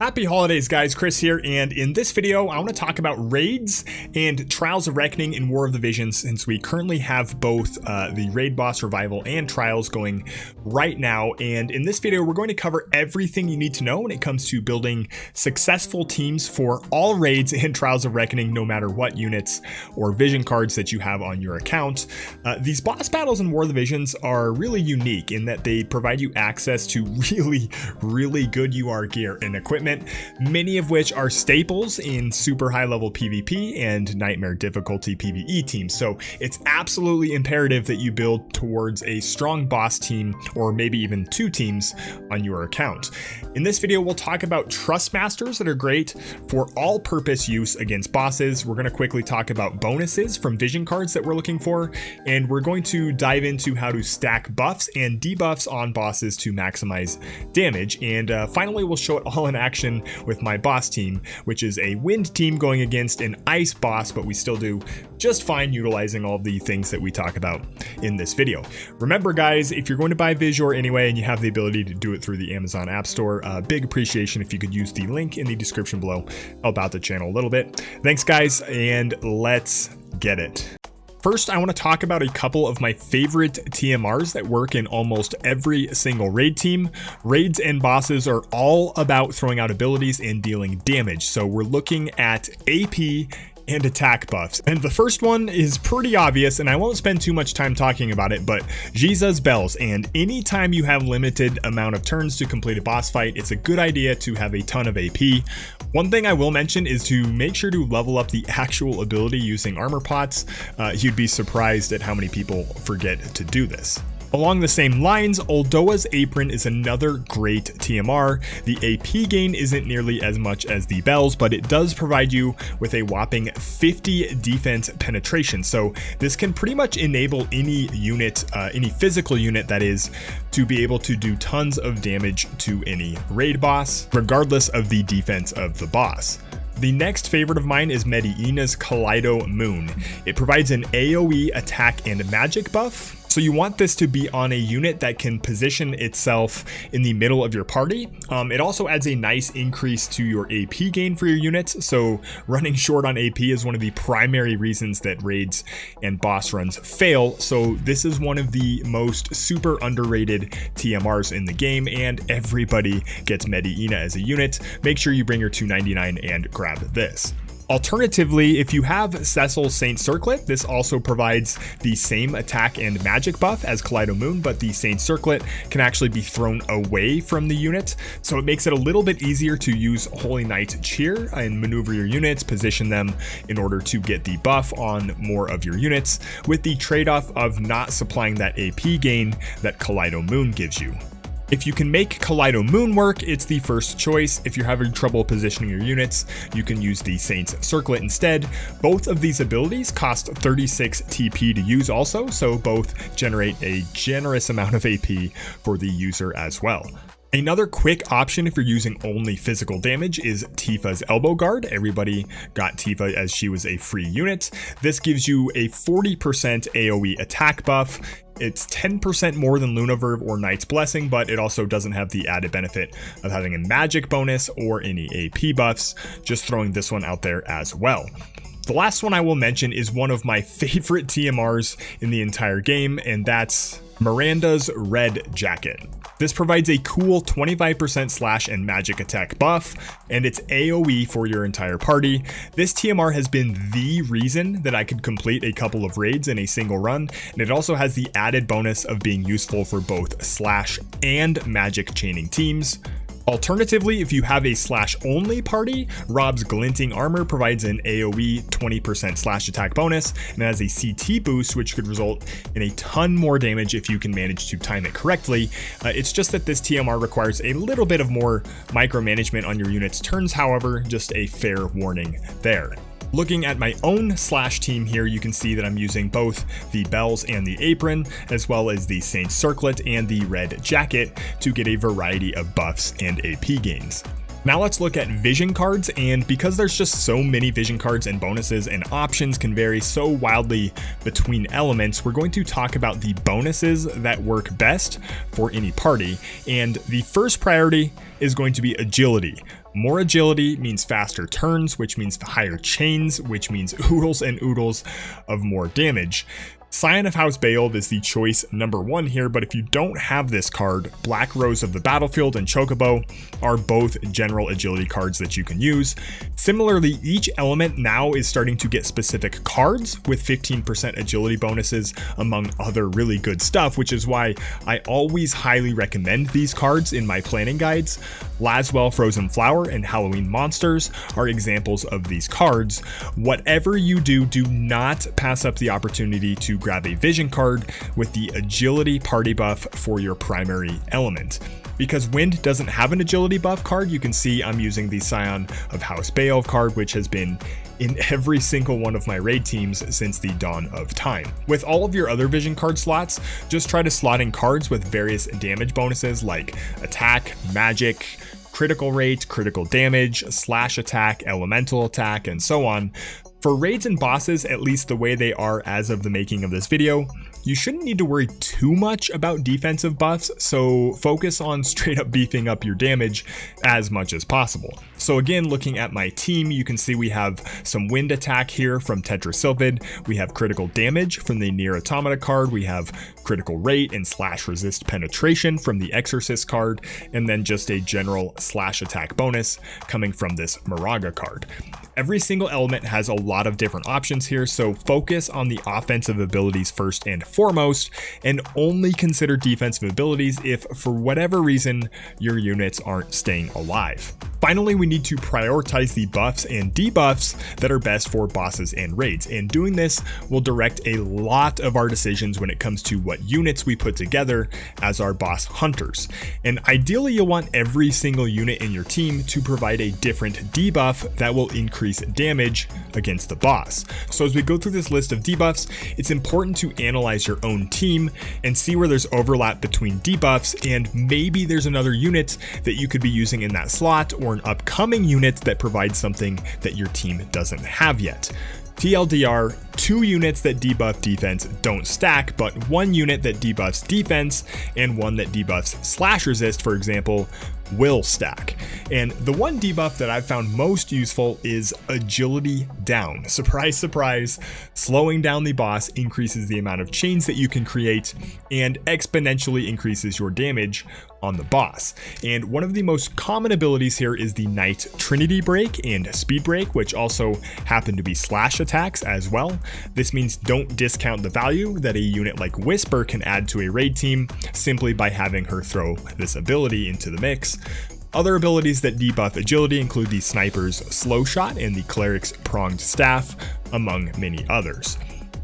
Happy holidays, guys. Chris here, and in this video I want to talk about raids and Trials of Reckoning in War of the Visions, since we currently have both the raid boss revival and trials going right now. And in this video we're going to cover everything you need to know when it comes to building successful teams for all raids and Trials of Reckoning, no matter what units or vision cards that you have on your account. These boss battles in War of the Visions are really unique in that they provide you access to really good UR gear and equipment, many of which are staples in super high level PvP and nightmare difficulty PvE teams. So it's absolutely imperative that you build towards a strong boss team, or maybe even two teams on your account. In this video we'll talk about trust masters that are great for all purpose use against bosses. We're going to quickly talk about bonuses from vision cards that we're looking for, and we're going to dive into how to stack buffs and debuffs on bosses to maximize damage. And finally we'll show it all in action with my boss team, which is a wind team going against an ice boss, but we still do just fine utilizing all the things that we talk about in this video. Remember guys, if you're going to buy Visual anyway and you have the ability to do it through the Amazon App Store, big appreciation if you could use the link in the description below. Help out the channel a little bit. Thanks guys, and let's get it. First, I want to talk about a couple of my favorite TMRs that work in almost every single raid team. Raids and bosses are all about throwing out abilities and dealing damage. So we're looking at AP and attack buffs. And the first one is pretty obvious, and I won't spend too much time talking about it, but Jesus Bells. And anytime you have limited amount of turns to complete a boss fight, it's a good idea to have a ton of AP. One thing I will mention is to make sure to level up the actual ability using armor pots. You'd be surprised at how many people forget to do this. Along the same lines, Oldoa's Apron is another great TMR. The AP gain isn't nearly as much as the bells, but it does provide you with a whopping 50 defense penetration. So this can pretty much enable any unit, any physical unit that is, to be able to do tons of damage to any raid boss, regardless of the defense of the boss. The next favorite of mine is Mediena's Kaleido Moon. It provides an AoE attack and magic buff. So you want this to be on a unit that can position itself in the middle of your party. It also adds a nice increase to your AP gain for your units. So running short on AP is one of the primary reasons that raids and boss runs fail. So this is one of the most super underrated TMRs in the game, and everybody gets Mediena as a unit. Make sure you bring your 299 and grab this. Alternatively, if you have Cecil's Saint Circlet, this also provides the same attack and magic buff as Kaleido Moon, but the Saint Circlet can actually be thrown away from the unit, so it makes it a little bit easier to use Holy Knight Cheer and maneuver your units, position them in order to get the buff on more of your units, with the trade-off of not supplying that AP gain that Kaleido Moon gives you. If you can make Kaleido Moon work, it's the first choice. If you're having trouble positioning your units, you can use the Saint's Circlet instead. Both of these abilities cost 36 TP to use also, so both generate a generous amount of AP for the user as well. Another quick option if you're using only physical damage is Tifa's Elbow Guard. Everybody got Tifa as she was a free unit. This gives you a 40% AoE attack buff. It's 10% more than Lunaverve or Knight's Blessing, but it also doesn't have the added benefit of having a magic bonus or any AP buffs. Just throwing this one out there as well. The last one I will mention is one of my favorite TMRs in the entire game, and that's Miranda's Red Jacket. This provides a cool 25% slash and magic attack buff, and it's AoE for your entire party. This TMR has been the reason that I could complete a couple of raids in a single run, and it also has the added bonus of being useful for both slash and magic chaining teams. Alternatively, if you have a slash only party, Rob's Glinting Armor provides an AoE 20% slash attack bonus and has a CT boost, which could result in a ton more damage if you can manage to time it correctly. It's just that this TMR requires a little bit of more micromanagement on your unit's turns, however, just a fair warning there. Looking at my own slash team here, you can see that I'm using both the bells and the apron, as well as the Saint Circlet and the red jacket to get a variety of buffs and AP gains. Now let's look at vision cards, and because there's just so many vision cards and bonuses and options can vary so wildly between elements, we're going to talk about the bonuses that work best for any party. And the first priority is going to be agility. More agility means faster turns, which means higher chains, which means oodles and oodles of more damage. Scion of House Beowulf is the choice number 1 here, but if you don't have this card, Black Rose of the Battlefield and Chocobo are both general agility cards that you can use. Similarly, each element now is starting to get specific cards with 15% agility bonuses, among other really good stuff, which is why I always highly recommend these cards in my planning guides. Laswell Frozen Flower and Halloween Monsters are examples of these cards. Whatever you do, do not pass up the opportunity to grab a vision card with the agility party buff for your primary element. Because Wind doesn't have an agility buff card, you can see I'm using the Scion of House Beowulf card, which has been in every single one of my raid teams since the dawn of time. With all of your other vision card slots, just try to slot in cards with various damage bonuses like attack, magic, critical rate, critical damage, slash attack, elemental attack, and so on. For raids and bosses, at least the way they are as of the making of this video, you shouldn't need to worry too much about defensive buffs, so focus on straight up beefing up your damage as much as possible. So again, looking at my team, you can see we have some wind attack here from Tetrasylphid, we have critical damage from the Near Automata card, we have critical rate and slash resist penetration from the Exorcist card, and then just a general slash attack bonus coming from this Moraga card. Every single element has a lot of different options here, so focus on the offensive abilities first and foremost, and only consider defensive abilities if, for whatever reason, your units aren't staying alive. Finally, we need to prioritize the buffs and debuffs that are best for bosses and raids, and doing this will direct a lot of our decisions when it comes to what units we put together as our boss hunters. And ideally, you'll want every single unit in your team to provide a different debuff that will increase damage against the boss. So as we go through this list of debuffs, it's important to analyze your own team and see where there's overlap between debuffs, and maybe there's another unit that you could be using in that slot, or an upcoming unit that provides something that your team doesn't have yet. TLDR, 2 units that debuff defense don't stack, but 1 unit that debuffs defense and 1 that debuffs slash resist, for example, will stack. And the one debuff that I've found most useful is agility down. Surprise, surprise, slowing down the boss increases the amount of chains that you can create and exponentially increases your damage on the boss. And one of the most common abilities here is the Knight Trinity Break and Speed Break, which also happen to be slash attacks as well. This means don't discount the value that a unit like Whisper can add to a raid team simply by having her throw this ability into the mix. Other abilities that debuff agility include the Sniper's Slow Shot and the Cleric's Pronged Staff, among many others.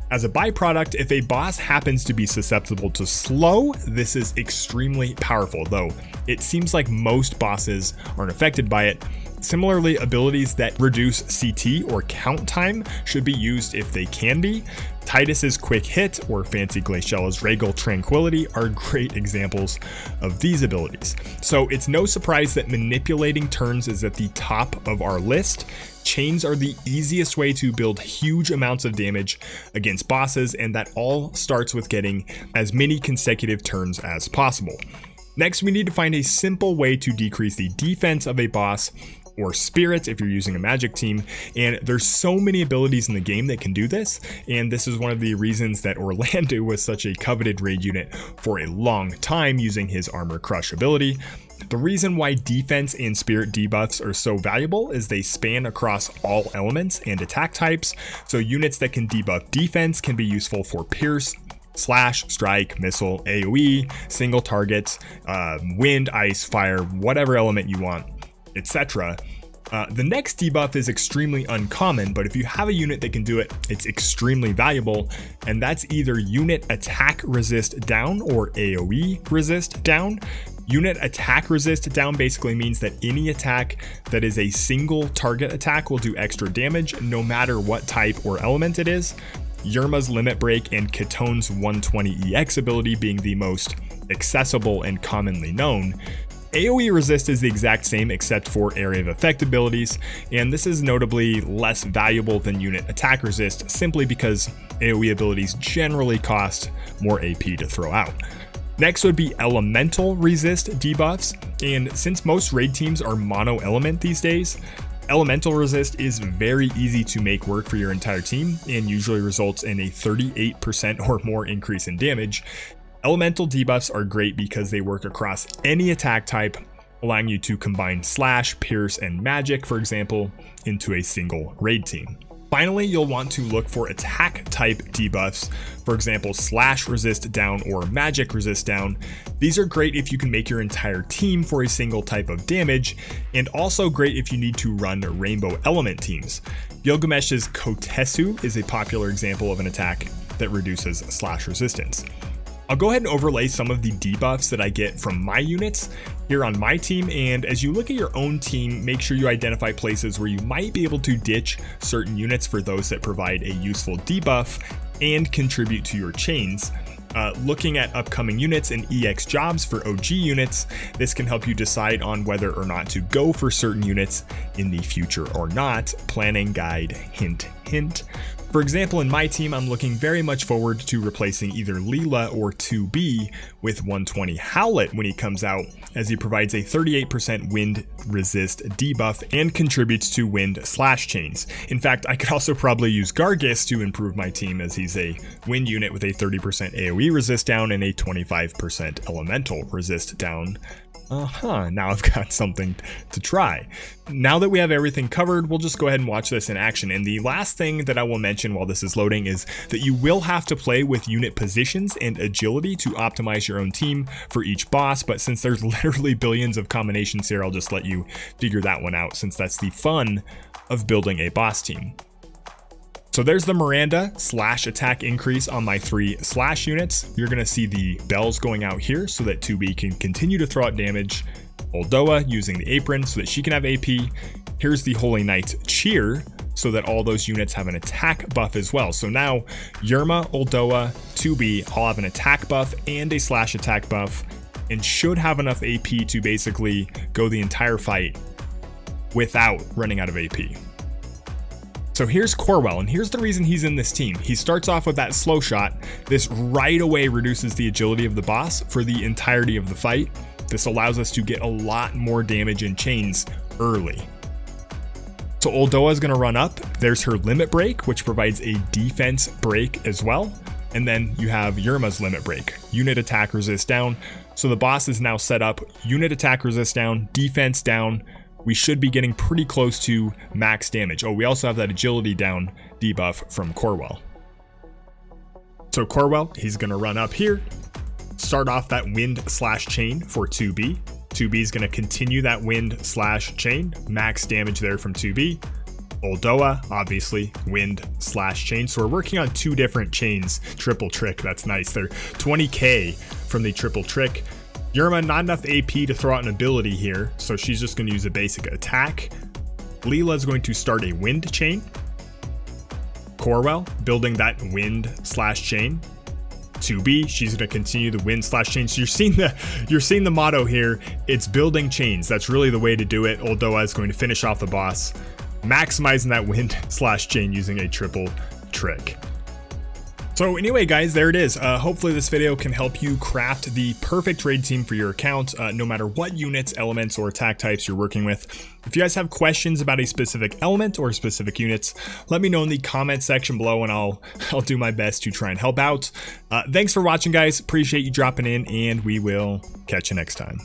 As a byproduct, if a boss happens to be susceptible to slow, this is extremely powerful, though it seems like most bosses aren't affected by it. Similarly, abilities that reduce CT or count time should be used if they can be. Titus's Quick Hit or Fancy Glaciala's Regal Tranquility are great examples of these abilities. So it's no surprise that manipulating turns is at the top of our list. Chains are the easiest way to build huge amounts of damage against bosses, and that all starts with getting as many consecutive turns as possible. Next, we need to find a simple way to decrease the defense of a boss or spirits if you're using a magic team, and there's so many abilities in the game that can do this, and this is one of the reasons that Orlando was such a coveted raid unit for a long time using his Armor Crush ability. The reason why defense and spirit debuffs are so valuable is they span across all elements and attack types, so units that can debuff defense can be useful for pierce, slash, strike, missile, AoE, single targets, wind, ice, fire, whatever element you want, etc. The next debuff is extremely uncommon, but if you have a unit that can do it, it's extremely valuable, and that's either unit attack resist down or AoE resist down. Unit attack resist down basically means that any attack that is a single target attack will do extra damage no matter what type or element it is. Yerma's Limit Break and Katone's 120EX ability being the most accessible and commonly known. AoE resist is the exact same except for area of effect abilities, and this is notably less valuable than unit attack resist simply because AoE abilities generally cost more AP to throw out. Next would be elemental resist debuffs, and since most raid teams are mono element these days, elemental resist is very easy to make work for your entire team and usually results in a 38% or more increase in damage. Elemental debuffs are great because they work across any attack type, allowing you to combine slash, pierce, and magic, for example, into a single raid team. Finally, you'll want to look for attack type debuffs, for example, slash resist down or magic resist down. These are great if you can make your entire team for a single type of damage, and also great if you need to run rainbow element teams. Gilgamesh's Kotetsu is a popular example of an attack that reduces slash resistance. I'll go ahead and overlay some of the debuffs that I get from my units here on my team, and as you look at your own team, make sure you identify places where you might be able to ditch certain units for those that provide a useful debuff and contribute to your chains. Looking at upcoming units and EX jobs for OG units, this can help you decide on whether or not to go for certain units in the future or not. Planning guide, hint, hint. For example, in my team, I'm looking very much forward to replacing either Leela or 2B with 120 Howlet when he comes out, as he provides a 38% wind resist debuff and contributes to wind slash chains. In fact, I could also probably use Gargis to improve my team, as he's a wind unit with a 30% AoE resist down and a 25% elemental resist down. Now I've got something to try. Now that we have everything covered, we'll just go ahead and watch this in action. And the last thing that I will mention while this is loading is that you will have to play with unit positions and agility to optimize your own team for each boss. But since there's literally billions of combinations here, I'll just let you figure that one out, since that's the fun of building a boss team. So there's the Miranda slash attack increase on my 3 slash units. You're going to see the bells going out here so that 2B can continue to throw out damage. Oldoa using the apron so that she can have AP. Here's the Holy Knight cheer so that all those units have an attack buff as well. So now Yerma, Oldoa, 2B all have an attack buff and a slash attack buff, and should have enough AP to basically go the entire fight without running out of AP. So here's Corwell, and here's the reason he's in this team. He starts off with that slow shot. This right away reduces the agility of the boss for the entirety of the fight. This allows us to get a lot more damage in chains early. So Oldoa is going to run up. There's her limit break, which provides a defense break as well. And then you have Yerma's limit break, unit attack resist down. So the boss is now set up, unit attack resist down, defense down. We should be getting pretty close to max damage. Oh, we also have that agility down debuff from Corwell. So Corwell, he's going to run up here, start off that wind slash chain for 2B. 2B is going to continue that wind slash chain, max damage there from 2B. Oldoa, obviously, wind slash chain. So we're working on 2 different chains. Triple trick, that's nice. They're 20k from the triple trick. Yerma, not enough AP to throw out an ability here, so she's just going to use a basic attack. Leela is going to start a wind chain. Corwell, building that wind slash chain. 2B, she's going to continue the wind slash chain. So you're seeing the motto here. It's building chains. That's really the way to do it. Oldoa is going to finish off the boss, maximizing that wind slash chain using a triple trick. So anyway, guys, there it is. Hopefully this video can help you craft the perfect raid team for your account, no matter what units, elements, or attack types you're working with. If you guys have questions about a specific element or specific units, let me know in the comment section below, and I'll do my best to try and help out. Thanks for watching, guys. Appreciate you dropping in, and we will catch you next time.